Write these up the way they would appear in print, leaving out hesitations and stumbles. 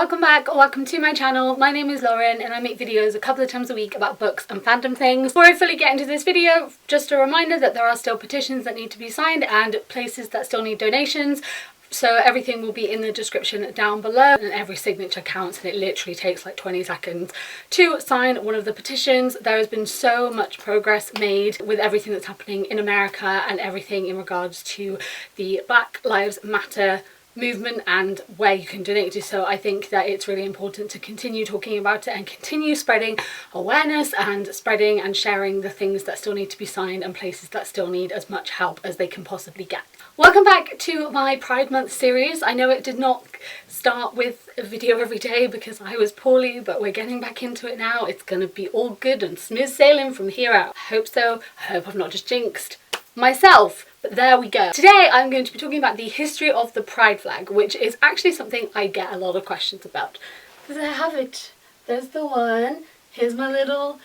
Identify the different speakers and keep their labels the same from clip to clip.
Speaker 1: welcome back or welcome to my channel. My name is Lauren and I make videos a couple of times a week about books and fandom things. Before I fully get into this video, just a reminder that there are still petitions that need to be signed and places that still need donations. So everything will be in the description down below, and every signature counts, and it literally takes like 20 seconds to sign one of the petitions. There has been so much progress made with everything that's happening in America and everything in regards to the Black Lives Matter movement and where you can donate to. So I think that it's really important to continue talking about it and continue spreading awareness and spreading and sharing the things that still need to be signed and places that still need as much help as they can possibly get. Welcome back to my Pride Month series. I know it did not start with a video every day because I was poorly, but we're getting back into it now. It's gonna be all good and smooth sailing from here out. I hope so. I hope I've not just jinxed myself, but there we go. Today I'm going to be talking about the history of the pride flag, which is actually something I get a lot of questions about. Because I have it. There's the one. Here's my little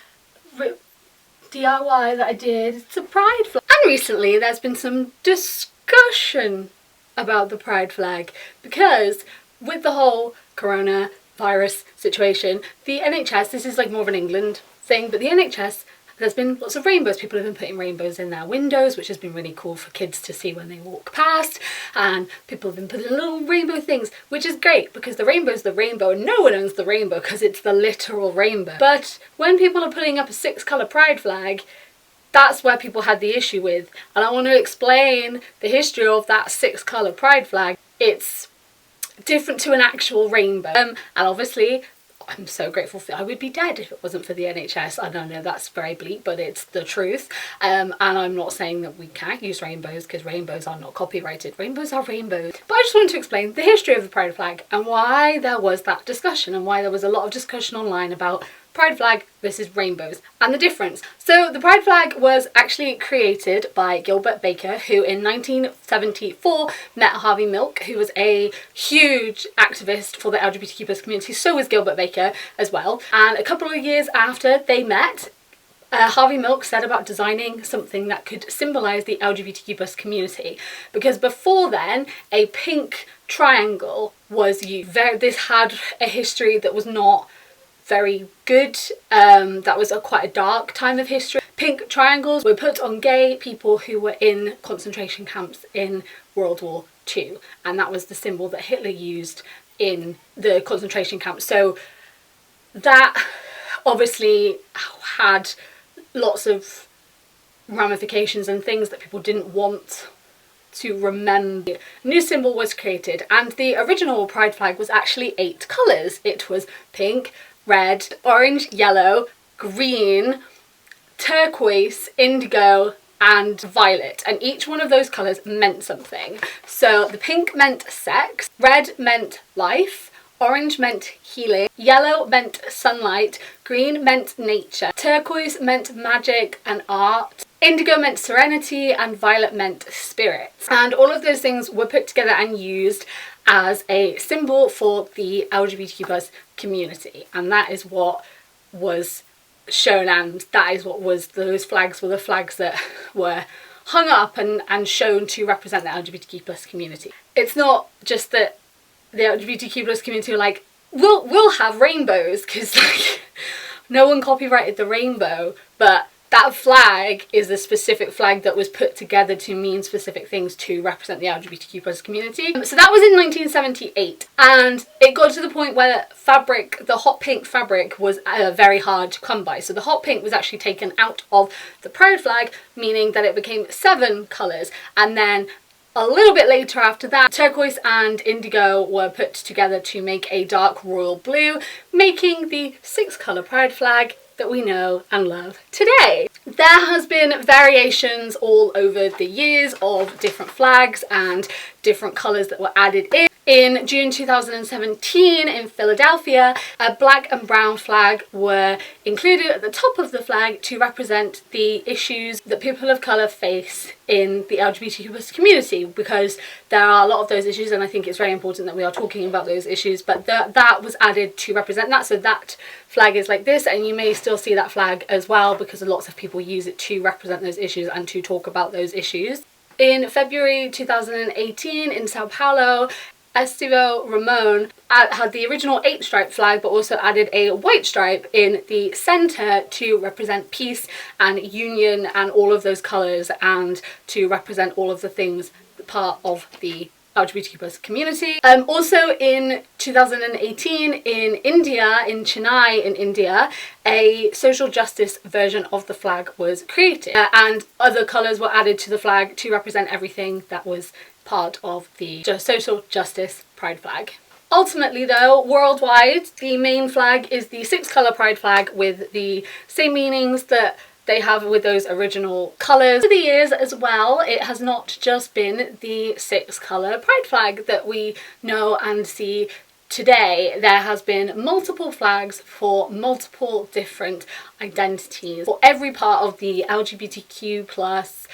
Speaker 1: DIY that I did. It's a pride flag. And recently there's been some discussion about the pride flag because with the whole coronavirus situation, the NHS, this is like more of an England thing, but the NHS, there's been lots of rainbows. People have been putting rainbows in their windows, which has been really cool for kids to see when they walk past, and people have been putting little rainbow things, which is great because the rainbow's the rainbow and no one owns the rainbow because it's the literal rainbow. But when people are putting up a 6-colour pride flag, that's where people had the issue with, and I want to explain the history of that 6-colour pride flag. It's different to an actual rainbow, and obviously I'm so grateful I would be dead if it wasn't for the NHS. I don't know, that's very bleak, but it's the truth. And I'm not saying that we can't use rainbows because rainbows are not copyrighted. Rainbows are rainbows. But I just wanted to explain the history of the pride flag and why there was that discussion and why there was a lot of discussion online about pride flag versus rainbows and the difference. So the pride flag was actually created by Gilbert Baker, who in 1974 met Harvey Milk, who was a huge activist for the LGBTQ+ community. So was Gilbert Baker as well. And a couple of years after they met, Harvey Milk set about designing something that could symbolise the LGBTQ+ community, because before then a pink triangle was used. This had a history that was not very good. That was quite a dark time of history. Pink triangles were put on gay people who were in concentration camps in World War II, and that was the symbol that Hitler used in the concentration camps. So that obviously had lots of ramifications and things that people didn't want to remember. A new symbol was created, and the original pride flag was actually 8 colours. It was pink, red, orange, yellow, green, turquoise, indigo and violet, and each one of those colours meant something. So the pink meant sex, red meant life, orange meant healing, yellow meant sunlight, green meant nature, turquoise meant magic and art, indigo meant serenity, and violet meant spirits. And all of those things were put together and used as a symbol for the LGBTQ+ community, and that is what was shown, and that is what was, those flags were the flags that were hung up and shown to represent the LGBTQ+ community. It's not just that the LGBTQ+ community were like, we'll have rainbows, because like no one copyrighted the rainbow, but that flag is a specific flag that was put together to mean specific things to represent the LGBTQ+ community. So that was in 1978, and it got to the point where fabric, the hot pink fabric, was very hard to come by. So the hot pink was actually taken out of the pride flag, meaning that it became 7 colours, and then a little bit later after that, turquoise and indigo were put together to make a dark royal blue, making the 6-colour pride flag that we know and love today. There has been variations all over the years of different flags and different colours that were added in. In June 2017 in Philadelphia, a black and brown flag were included at the top of the flag to represent the issues that people of colour face in the LGBTQ+ community, because there are a lot of those issues, and I think it's very important that we are talking about those issues, but that was added to represent that. So that flag is like this, and you may still see that flag as well because lots of people use it to represent those issues and to talk about those issues. In February 2018 in Sao Paulo, Estivo Ramon had the original 8-stripe flag, but also added a white stripe in the centre to represent peace and union and all of those colours, and to represent all of the things part of the LGBTQ+ community. Also in 2018 in India, in Chennai in India, a social justice version of the flag was created, and other colours were added to the flag to represent everything that was part of the social justice pride flag. Ultimately though, worldwide, the main flag is the 6-colour pride flag with the same meanings that they have with those original colours. Over the years as well, it has not just been the 6-colour pride flag that we know and see today. There has been multiple flags for multiple different identities, for every part of the LGBTQ+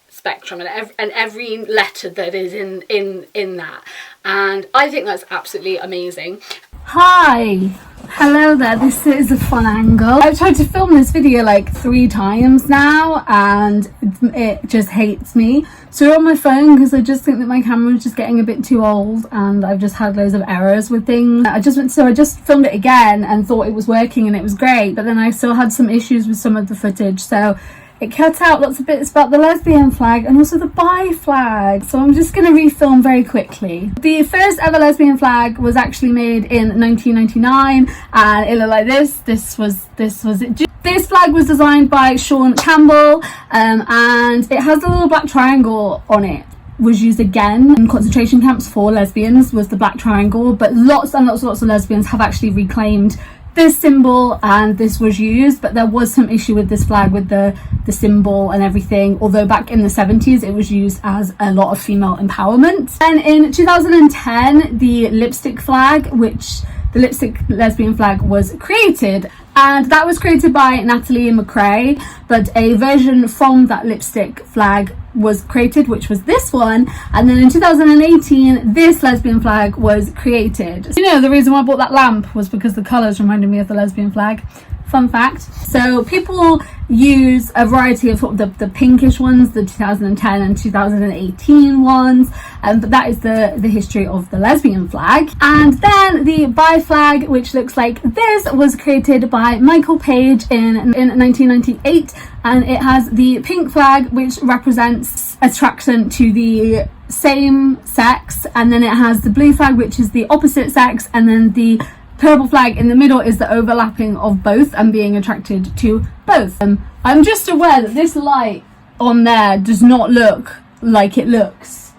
Speaker 1: spectrum, and every letter that is in that, and I think that's absolutely amazing.
Speaker 2: Hi, hello there, this is a fun angle. I've tried to film this video like 3 times now and it just hates me. So on my phone, because I just think that my camera is just getting a bit too old and I've just had loads of errors with things. I just filmed it again and thought it was working and it was great, but then I still had some issues with some of the footage, so it cut out lots of bits about the lesbian flag and also the bi flag. So I'm just going to refilm very quickly. The first ever lesbian flag was actually made in 1999 and it looked like this. This was it. This flag was designed by Sean Campbell, and it has a little black triangle on it. Was used again in concentration camps for lesbians, was the black triangle, but lots and lots of lesbians have actually reclaimed this symbol and this was used, but there was some issue with this flag with the symbol and everything, although back in the 70s it was used as a lot of female empowerment. And in 2010 the lipstick flag, the lipstick lesbian flag was created, and that was created by Natalie McRae, but a version from that lipstick flag was created, which was this one, and then in 2018 this lesbian flag was created. You know, the reason why I bought that lamp was because the colours reminded me of the lesbian flag. Fun fact. So people use a variety of the pinkish ones, the 2010 and 2018 ones, but that is the history of the lesbian flag. And then the bi flag, which looks like this, was created by Michael Page in 1998, and it has the pink flag, which represents attraction to the same sex, and then it has the blue flag, which is the opposite sex, and then the purple flag in the middle is the overlapping of both and being attracted to both. I'm just aware that this light on there does not look like it looks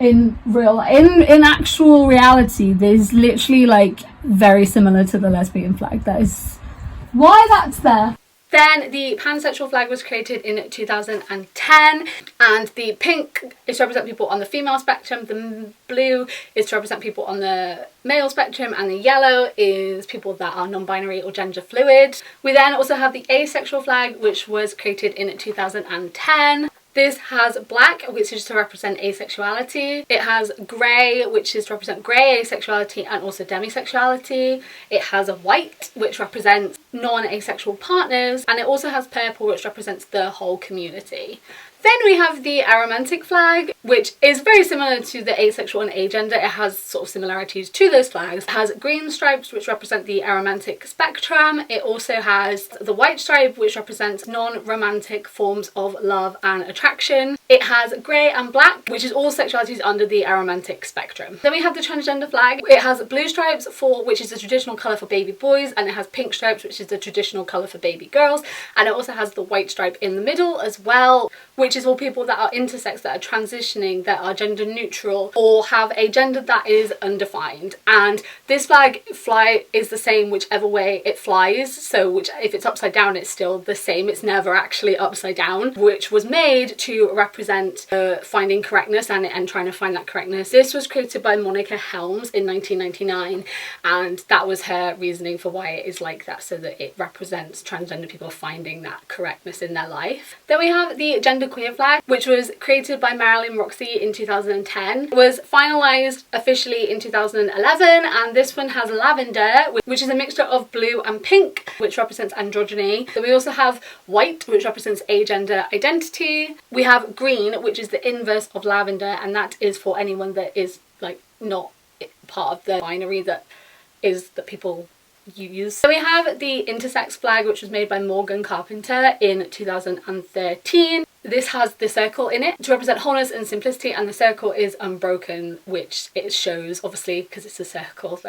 Speaker 2: in actual reality. There's literally like very similar to the lesbian flag. That is why that's there.
Speaker 1: Then the pansexual flag was created in 2010, and the pink is to represent people on the female spectrum, the blue is to represent people on the male spectrum, and the yellow is people that are non-binary or gender fluid. We then also have the asexual flag, which was created in 2010. This has black, which is to represent asexuality. It has grey, which is to represent grey asexuality and also demisexuality. It has a white, which represents non-asexual partners. And it also has purple, which represents the whole community. Then we have the aromantic flag, which is very similar to the asexual and agender. It has sort of similarities to those flags. It has green stripes, which represent the aromantic spectrum. It also has the white stripe, which represents non-romantic forms of love and attraction. It has grey and black, which is all sexualities under the aromantic spectrum. Then we have the transgender flag. It has blue stripes, which is the traditional colour for baby boys, and it has pink stripes, which is the traditional colour for baby girls. And it also has the white stripe in the middle as well, which is all people that are intersex, that are transitioning, that are gender neutral, or have a gender that is undefined. And this flag is the same whichever way it flies, so if it's upside down it's still the same, it's never actually upside down, which was made to represent finding correctness and trying to find that correctness. This was created by Monica Helms in 1999, and that was her reasoning for why it is like that, so that it represents transgender people finding that correctness in their life. Then we have the genderqueer flag, which was created by Marilyn Roxy in 2010. It was finalised officially in 2011, and this one has lavender, which is a mixture of blue and pink, which represents androgyny. Then we also have white, which represents agender identity. We have green, which is the inverse of lavender, and that is for anyone that is like not part of the binary that people use. So we have the intersex flag, which was made by Morgan Carpenter in 2013. This has the circle in it to represent wholeness and simplicity, and the circle is unbroken, which it shows, obviously, because it's a circle.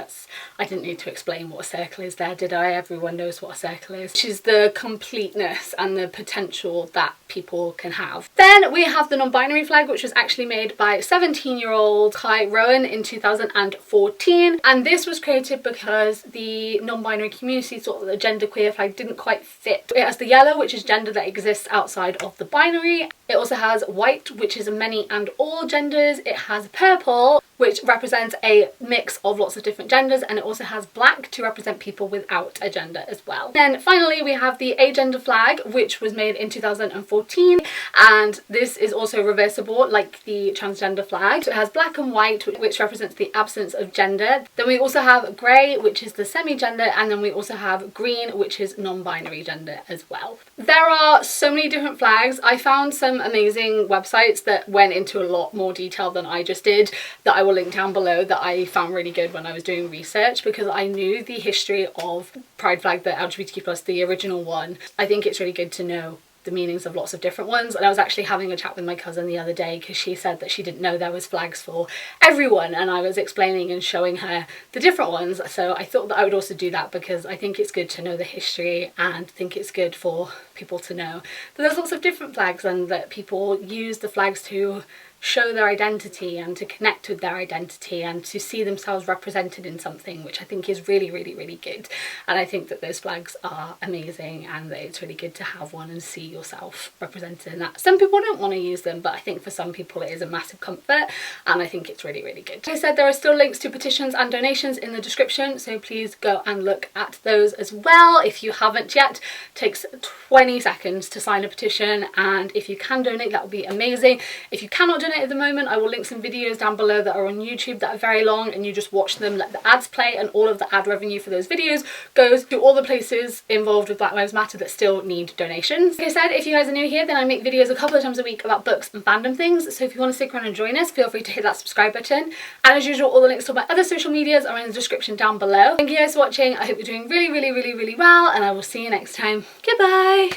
Speaker 1: I didn't need to explain what a circle is there, did I? Everyone knows what a circle is. Which is the completeness and the potential that people can have. Then we have the non-binary flag, which was actually made by 17-year-old Kai Rowan in 2014. And this was created because the non-binary community thought that the genderqueer flag didn't quite fit. It has the yellow, which is gender that exists outside of the binary. It also has white, which is many and all genders. It has purple, which represents a mix of lots of different genders, and it also has black to represent people without a gender as well. Then finally we have the agender flag, which was made in 2014, and this is also reversible like the transgender flag. So it has black and white, which represents the absence of gender. Then we also have grey, which is the semi-gender, and then we also have green, which is non-binary gender as well. There are so many different flags. I found some amazing websites that went into a lot more detail than I just did, that I will link down below, that I found really good when I was doing research, because I knew the history of Pride flag, the LGBTQ+, the original one. I think it's really good to know the meanings of lots of different ones, and I was actually having a chat with my cousin the other day because she said that she didn't know there was flags for everyone, and I was explaining and showing her the different ones. So I thought that I would also do that because I think it's good to know the history, and think it's good for people to know that there's lots of different flags and that people use the flags to show their identity and to connect with their identity and to see themselves represented in something, which I think is really, really, really good. And I think that those flags are amazing, and that it's really good to have one and see yourself represented in that. Some people don't want to use them, but I think for some people it is a massive comfort, and I think it's really, really good. Like I said, there are still links to petitions and donations in the description, so please go and look at those as well. If you haven't yet, it takes 20 seconds to sign a petition, and if you can donate, that would be amazing. If you cannot donate at the moment, I will link some videos down below that are on YouTube that are very long, and you just watch them, let the ads play, and all of the ad revenue for those videos goes to all the places involved with Black Lives Matter that still need donations. Like I said, if you guys are new here, then I make videos a couple of times a week about books and fandom things, so if you want to stick around and join us, feel free to hit that subscribe button. And as usual, all the links to my other social medias are in the description down below. Thank you guys for watching. I hope you're doing really, really, really, really well, and I will see you next time. Goodbye!